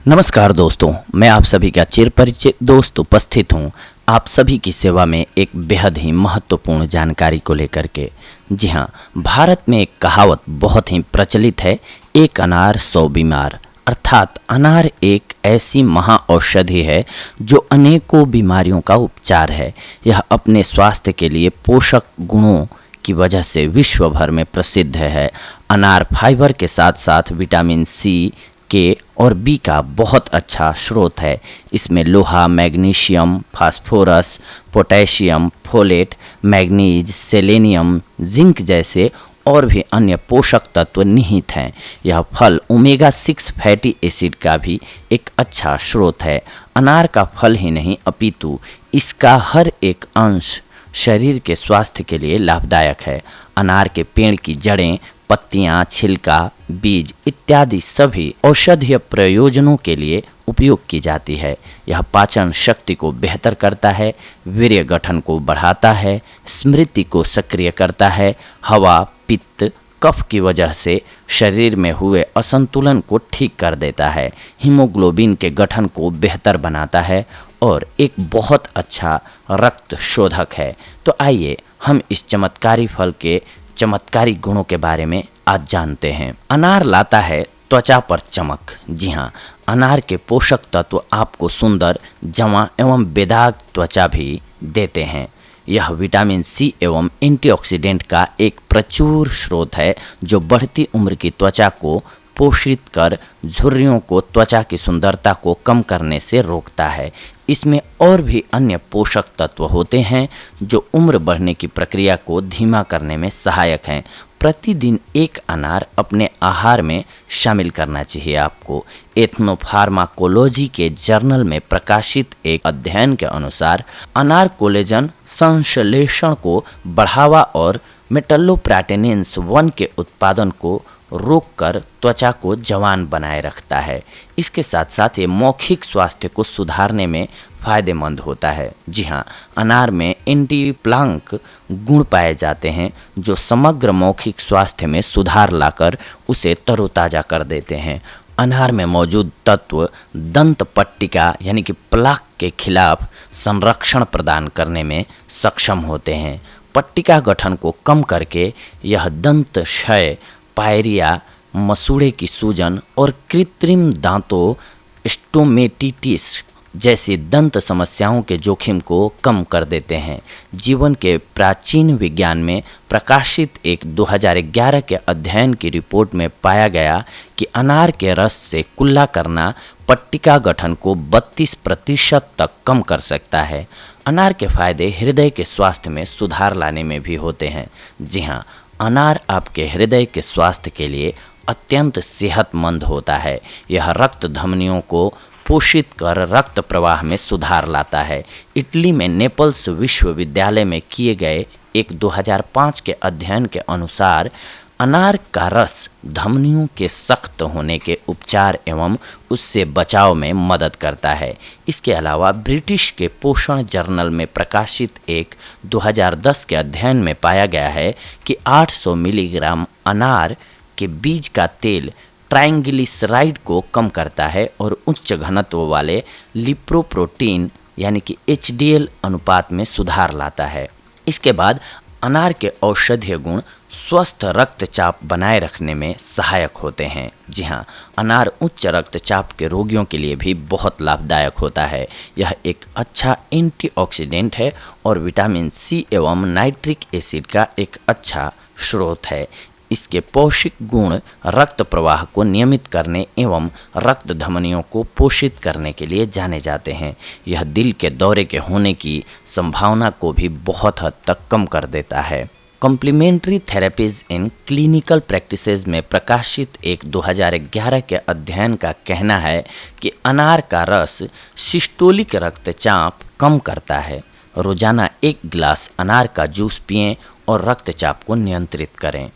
नमस्कार दोस्तों, मैं आप सभी का चिरपरिचित दोस्त उपस्थित हूँ आप सभी की सेवा में एक बेहद ही महत्वपूर्ण जानकारी को लेकर के। जी हाँ, भारत में एक कहावत बहुत ही प्रचलित है, एक अनार 100 बीमार। अर्थात अनार एक ऐसी महाऔषधि है जो अनेकों बीमारियों का उपचार है। यह अपने स्वास्थ्य के लिए पोषक गुणों की वजह से विश्व भर में प्रसिद्ध है। अनार फाइबर के साथ साथ विटामिन सी, के और बी का बहुत अच्छा स्रोत है। इसमें लोहा, magnesium, phosphorus, potassium, folate, manganese, selenium, zinc जैसे और भी अन्य पोषक तत्व निहित हैं। यह फल ओमेगा 6 फैटी एसिड का भी एक अच्छा स्रोत है। अनार का फल ही नहीं अपितु इसका हर एक अंश शरीर के स्वास्थ्य के लिए लाभदायक है। अनार के पेड़ की जड़ें, पत्तियां, छिलका, बीज इत्यादि सभी औषधीय प्रयोजनों के लिए उपयोग की जाती है। यह पाचन शक्ति को बेहतर करता है, वीर्य गठन को बढ़ाता है, स्मृति को सक्रिय करता है, हवा, पित्त, कफ की वजह से शरीर में हुए असंतुलन को ठीक कर देता है, हीमोग्लोबिन के गठन को बेहतर बनाता है और एक बहुत अच्छा रक्त शोधक है। तो आइए हम इस चमत्कारी फल के चमत्कारी गुणों के बारे में आज जानते हैं। अनार लाता है त्वचा पर चमक। जी हाँ, अनार के पोषक तत्व आपको सुंदर, जवां एवं बेदाग त्वचा भी देते हैं। यह विटामिन सी एवं एंटीऑक्सीडेंट का एक प्रचुर स्रोत है जो बढ़ती उम्र की त्वचा को पोषित कर झुर्रियों को, त्वचा की सुंदरता को कम करने से रोकता है। इसमें और भी अन्य पोषक तत्व होते हैं जो उम्र बढ़ने की प्रक्रिया को धीमा करने में सहायक हैं। प्रतिदिन एक अनार अपने आहार में शामिल करना चाहिए आपको। एथनोफार्माकोलॉजी के जर्नल में प्रकाशित एक अध्ययन के अनुसार अनार कोलेजन संश्लेषण को बढ़ावा और मेटल्लोप्रोटीन्स 1 के उत्पादन को रोककर त्वचा को जवान बनाए रखता है। इसके साथ साथ ये मौखिक स्वास्थ्य को सुधारने में फायदेमंद होता है। जी हाँ, अनार में एंटी प्लांक गुण पाए जाते हैं जो समग्र मौखिक स्वास्थ्य में सुधार लाकर उसे तरोताजा कर देते हैं। अनार में मौजूद तत्व दंत पट्टिका यानी कि प्लाक के खिलाफ संरक्षण प्रदान करने में सक्षम होते हैं। पट्टिका गठन को कम करके यह दंत क्षय, पायरिया, मसूड़े की सूजन और कृत्रिम दांतों स्टोमेटिटिस जैसी दंत समस्याओं के जोखिम को कम कर देते हैं। जीवन के प्राचीन विज्ञान में प्रकाशित एक 2011 के अध्ययन की रिपोर्ट में पाया गया कि अनार के रस से कुल्ला करना पट्टिका गठन को 32% तक कम कर सकता है। अनार के फायदे हृदय के स्वास्थ्य में सुधार लाने में भी होते हैं। जी हाँ, अनार आपके हृदय के स्वास्थ्य के लिए अत्यंत सेहतमंद होता है। यह रक्त धमनियों को पोषित कर रक्त प्रवाह में सुधार लाता है। इटली में नेपल्स विश्वविद्यालय में किए गए एक 2005 के अध्ययन के अनुसार अनार का रस धमनियों के सख्त होने के उपचार एवं उससे बचाव में मदद करता है। इसके अलावा ब्रिटिश के पोषण जर्नल में प्रकाशित एक 2010 के अध्ययन में पाया गया है कि 800 मिलीग्राम अनार के बीज का तेल ट्राइग्लिसराइड को कम करता है और उच्च घनत्व वाले लिपोप्रोटीन यानी कि HDL अनुपात में सुधार लाता है। इसके बाद अनार के औषधीय गुण स्वस्थ रक्तचाप बनाए रखने में सहायक होते हैं। जी हाँ, अनार उच्च रक्तचाप के रोगियों के लिए भी बहुत लाभदायक होता है। यह एक अच्छा एंटीऑक्सीडेंट है और विटामिन सी एवं नाइट्रिक एसिड का एक अच्छा स्रोत है। इसके पौष्टिक गुण रक्त प्रवाह को नियमित करने एवं रक्त धमनियों को पोषित करने के लिए जाने जाते हैं। यह दिल के दौरे के होने की संभावना को भी बहुत हद तक कम कर देता है। Complementary therapies in clinical practices में प्रकाशित एक 2011 के अध्ययन का कहना है कि अनार का रस सिस्टोलिक रक्तचाप कम करता है। रोजाना 1 गिलास अनार का जूस पिएं और रक्तचाप को नियंत्रित करें।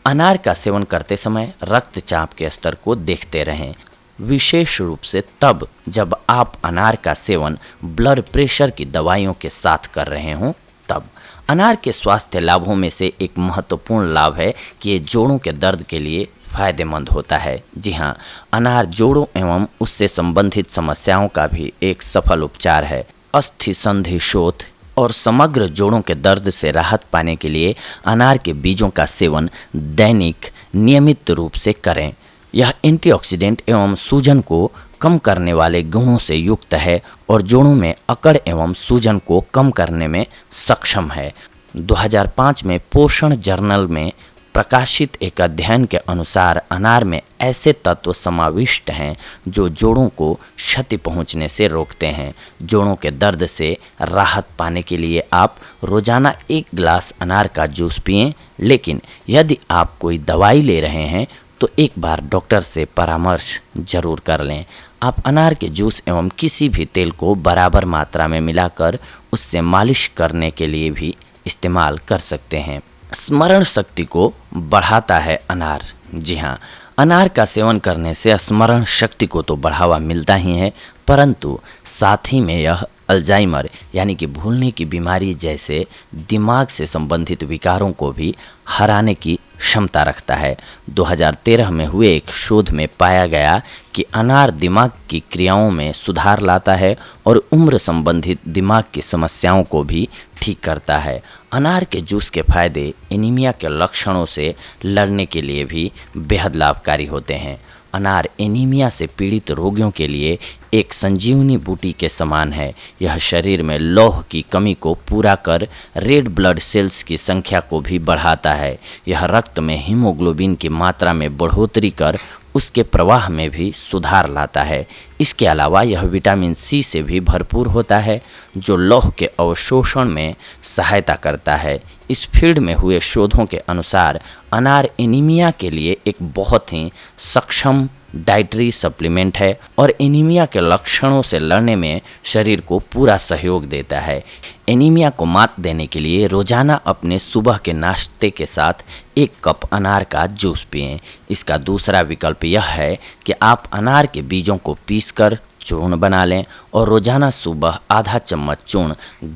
अनार का सेवन करते समय रक्तचाप के स्तर को देखते रहें, विशेष रूप से तब जब आप अनार का सेवन ब्लड प्रेशर की दवाइयों के साथ कर रहे हों तब। अनार के स्वास्थ्य लाभों में से एक महत्वपूर्ण लाभ है कि ये जोड़ों के दर्द के लिए फायदेमंद होता है। जी हाँ, अनार जोड़ों एवं उससे संबंधित समस्याओं का भी एक सफल उपचार है। अस्थि संधि शोथ और समग्र जोड़ों के दर्द से राहत पाने के लिए अनार के बीजों का सेवन दैनिक नियमित रूप से करें। यह एंटीऑक्सीडेंट एवं सूजन को कम करने वाले गुणों से युक्त है और जोड़ों में अकड़ एवं सूजन को कम करने में सक्षम है। 2005 में पोषण जर्नल में प्रकाशित एक अध्ययन के अनुसार अनार में ऐसे तत्व समाविष्ट हैं जो जोड़ों को क्षति पहुंचने से रोकते हैं। जोड़ों के दर्द से राहत पाने के लिए आप रोजाना 1 गिलास अनार का जूस पिएं, लेकिन यदि आप कोई दवाई ले रहे हैं तो एक बार डॉक्टर से परामर्श जरूर कर लें। आप अनार के जूस एवं किसी भी तेल को बराबर मात्रा में मिलाकर उससे मालिश करने के लिए भी इस्तेमाल कर सकते हैं। स्मरण शक्ति को बढ़ाता है अनार। जी हाँ, अनार का सेवन करने से स्मरण शक्ति को तो बढ़ावा मिलता ही है, परंतु साथ ही में यह अल्जाइमर यानी कि भूलने की बीमारी जैसे दिमाग से संबंधित विकारों को भी हराने की क्षमता रखता है। 2013 में हुए एक शोध में पाया गया कि अनार दिमाग की क्रियाओं में सुधार लाता है और उम्र संबंधित दिमाग की समस्याओं को भी ठीक करता है। अनार के जूस के फायदे एनीमिया के लक्षणों से लड़ने के लिए भी बेहद लाभकारी होते हैं। अनार एनीमिया से पीड़ित रोगियों के लिए एक संजीवनी बूटी के समान है। यह शरीर में लौह की कमी को पूरा कर रेड ब्लड सेल्स की संख्या को भी बढ़ाता है। यह रक्त में हीमोग्लोबिन की मात्रा में बढ़ोतरी कर उसके प्रवाह में भी सुधार लाता है। इसके अलावा यह विटामिन सी से भी भरपूर होता है जो लौह के अवशोषण में सहायता करता है। इस फील्ड में हुए शोधों के अनुसार अनार एनीमिया के लिए एक बहुत ही सक्षम डाइटरी सप्लीमेंट है और एनीमिया के लक्षणों से लड़ने में शरीर को पूरा सहयोग देता है। एनीमिया को मात देने के लिए रोजाना अपने सुबह के नाश्ते के साथ 1 कप अनार का जूस पिएं। इसका दूसरा विकल्प यह है कि आप अनार के बीजों को पीसकर चूर्ण बना लें और रोजाना सुबह आधा चम्मच चूर्ण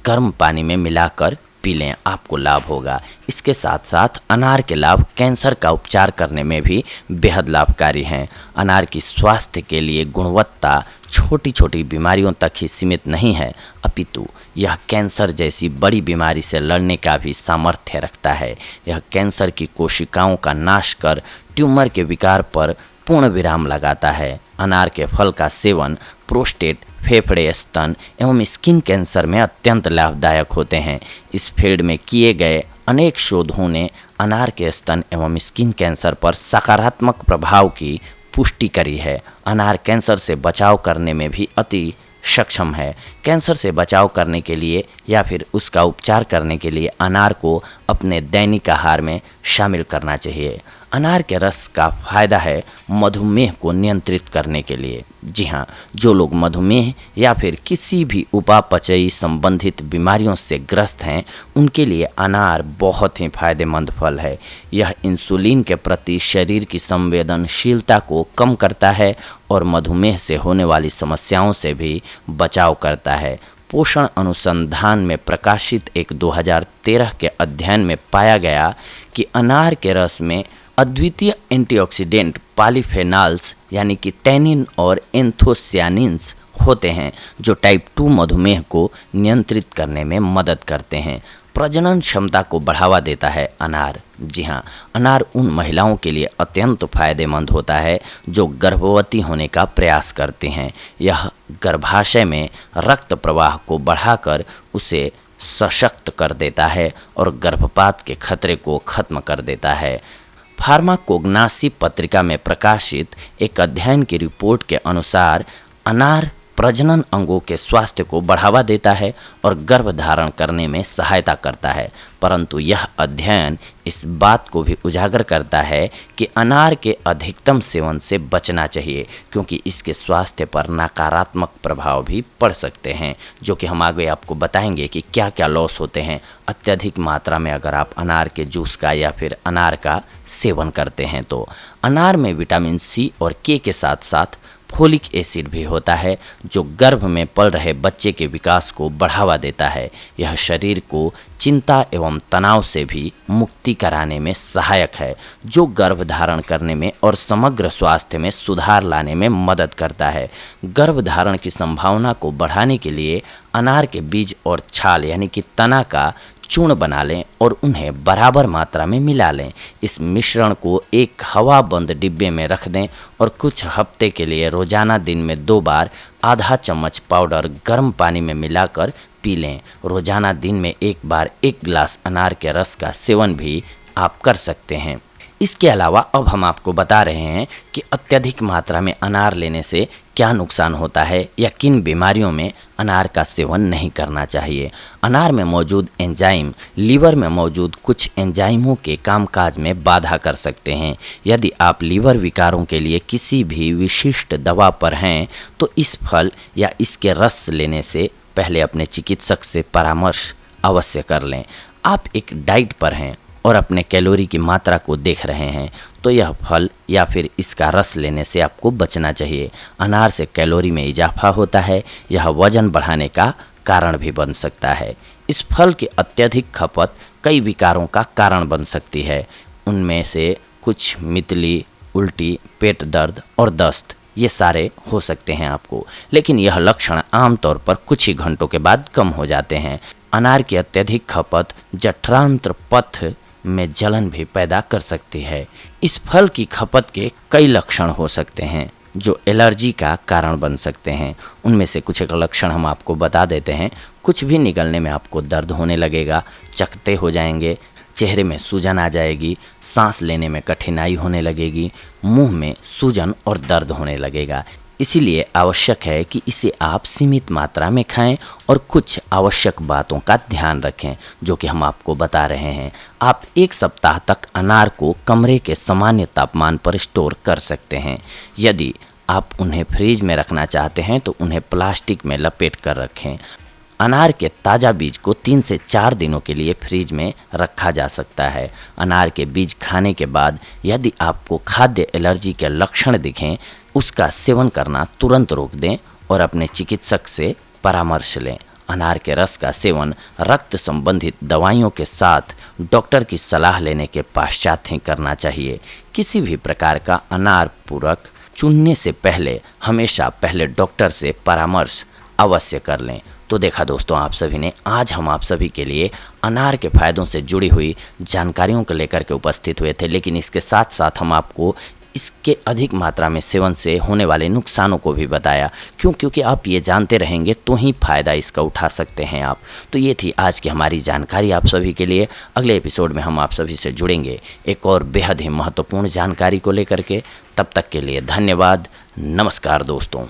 गर्म पानी में मिलाकर पी लें, आपको लाभ होगा। इसके साथ साथ अनार के लाभ कैंसर का उपचार करने में भी बेहद लाभकारी हैं। अनार की स्वास्थ्य के लिए गुणवत्ता छोटी छोटी बीमारियों तक ही सीमित नहीं है, अपितु यह कैंसर जैसी बड़ी बीमारी से लड़ने का भी सामर्थ्य रखता है। यह कैंसर की कोशिकाओं का नाश कर ट्यूमर के विकार पर पूर्ण विराम लगाता है। अनार के फल का सेवन प्रोस्टेट, फेफड़े, स्तन एवं स्किन कैंसर में अत्यंत लाभदायक होते हैं। इस फील्ड में किए गए अनेक शोधों ने अनार के स्तन एवं स्किन कैंसर पर सकारात्मक प्रभाव की पुष्टि करी है। अनार कैंसर से बचाव करने में भी अति सक्षम है। कैंसर से बचाव करने के लिए या फिर उसका उपचार करने के लिए अनार को अपने दैनिक आहार में शामिल करना चाहिए। अनार के रस का फायदा है मधुमेह को नियंत्रित करने के लिए। जी हाँ, जो लोग मधुमेह या फिर किसी भी उपापचयी संबंधित बीमारियों से ग्रस्त हैं उनके लिए अनार बहुत ही फायदेमंद फल है। यह इंसुलिन के प्रति शरीर की संवेदनशीलता को कम करता है और मधुमेह से होने वाली समस्याओं से भी बचाव करता है। पोषण अनुसंधान में प्रकाशित एक 2013 के अध्ययन में पाया गया कि अनार के रस में अद्वितीय एंटीऑक्सीडेंट पॉलीफेनॉल्स यानी कि टैनिन और एंथोसियानिन्स होते हैं जो टाइप 2 मधुमेह को नियंत्रित करने में मदद करते हैं। प्रजनन क्षमता को बढ़ावा देता है अनार। जी हाँ, अनार उन महिलाओं के लिए अत्यंत फायदेमंद होता है जो गर्भवती होने का प्रयास करती हैं। यह गर्भाशय में रक्त प्रवाह को बढ़ाकर उसे सशक्त कर देता है और गर्भपात के खतरे को खत्म कर देता है। फार्माकोग्नासी पत्रिका में प्रकाशित एक अध्ययन की रिपोर्ट के अनुसार अनार प्रजनन अंगों के स्वास्थ्य को बढ़ावा देता है और गर्भधारण करने में सहायता करता है, परंतु यह अध्ययन इस बात को भी उजागर करता है कि अनार के अधिकतम सेवन से बचना चाहिए क्योंकि इसके स्वास्थ्य पर नकारात्मक प्रभाव भी पड़ सकते हैं, जो कि हम आगे आपको बताएंगे कि क्या क्या लॉस होते हैं अत्यधिक मात्रा में अगर आप अनार के जूस का या फिर अनार का सेवन करते हैं। तो अनार में विटामिन सी और के साथ साथ फोलिक एसिड भी होता है जो गर्भ में पल रहे बच्चे के विकास को बढ़ावा देता है। यह शरीर को चिंता एवं तनाव से भी मुक्ति कराने में सहायक है, जो गर्भ धारण करने में और समग्र स्वास्थ्य में सुधार लाने में मदद करता है। गर्भ धारण की संभावना को बढ़ाने के लिए अनार के बीज और छाल यानी कि तना का चूर्ण बना लें और उन्हें बराबर मात्रा में मिला लें। इस मिश्रण को एक हवाबंद डिब्बे में रख दें और कुछ हफ्ते के लिए रोजाना दिन में 2 बार आधा चम्मच पाउडर गर्म पानी में मिलाकर पी लें। रोजाना दिन में 1 बार 1 गिलास अनार के रस का सेवन भी आप कर सकते हैं। इसके अलावा अब हम आपको बता रहे हैं कि अत्यधिक मात्रा में अनार लेने से क्या नुकसान होता है या किन बीमारियों में अनार का सेवन नहीं करना चाहिए। अनार में मौजूद एंजाइम लीवर में मौजूद कुछ एंजाइमों के कामकाज में बाधा कर सकते हैं। यदि आप लीवर विकारों के लिए किसी भी विशिष्ट दवा पर हैं तो इस फल या इसके रस लेने से पहले अपने चिकित्सक से परामर्श अवश्य कर लें। आप एक डाइट पर हैं और अपने कैलोरी की मात्रा को देख रहे हैं तो यह फल या फिर इसका रस लेने से आपको बचना चाहिए। अनार से कैलोरी में इजाफा होता है, यह वजन बढ़ाने का कारण भी बन सकता है। इस फल की अत्यधिक खपत कई विकारों का कारण बन सकती है। उनमें से कुछ मितली, उल्टी, पेट दर्द और दस्त ये सारे हो सकते हैं आपको, लेकिन यह लक्षण आमतौर पर कुछ ही घंटों के बाद कम हो जाते हैं। अनार की अत्यधिक खपत जठरांत्र पथ में जलन भी पैदा कर सकती है। इस फल की खपत के कई लक्षण हो सकते हैं जो एलर्जी का कारण बन सकते हैं। उनमें से कुछ एक लक्षण हम आपको बता देते हैं। कुछ भी निगलने में आपको दर्द होने लगेगा, चकत्ते हो जाएंगे, चेहरे में सूजन आ जाएगी, सांस लेने में कठिनाई होने लगेगी, मुंह में सूजन और दर्द होने लगेगा। इसीलिए आवश्यक है कि इसे आप सीमित मात्रा में खाएं और कुछ आवश्यक बातों का ध्यान रखें जो कि हम आपको बता रहे हैं। आप 1 सप्ताह तक अनार को कमरे के सामान्य तापमान पर स्टोर कर सकते हैं। यदि आप उन्हें फ्रिज में रखना चाहते हैं तो उन्हें प्लास्टिक में लपेट कर रखें। अनार के ताज़ा बीज को 3 से 4 दिनों के लिए फ्रिज में रखा जा सकता है। अनार के बीज खाने के बाद यदि आपको खाद्य एलर्जी के लक्षण दिखें, उसका सेवन करना तुरंत रोक दें और अपने चिकित्सक से परामर्श लें। अनार के रस का सेवन रक्त संबंधित दवाइयों के साथ डॉक्टर की सलाह लेने के पश्चात ही करना चाहिए। किसी भी प्रकार का अनार पूरक चुनने से पहले हमेशा पहले डॉक्टर से परामर्श अवश्य कर लें। तो देखा दोस्तों, आप सभी ने आज हम आप सभी के लिए अनार के फायदों से जुड़ी हुई जानकारियों को लेकर के उपस्थित हुए थे, लेकिन इसके साथ साथ हम आपको इसके अधिक मात्रा में सेवन से होने वाले नुकसानों को भी बताया। क्योंकि आप ये जानते रहेंगे तो ही फ़ायदा इसका उठा सकते हैं आप। तो ये थी आज की हमारी जानकारी आप सभी के लिए। अगले एपिसोड में हम आप सभी से जुड़ेंगे एक और बेहद ही महत्वपूर्ण जानकारी को लेकर के। तब तक के लिए धन्यवाद। नमस्कार दोस्तों।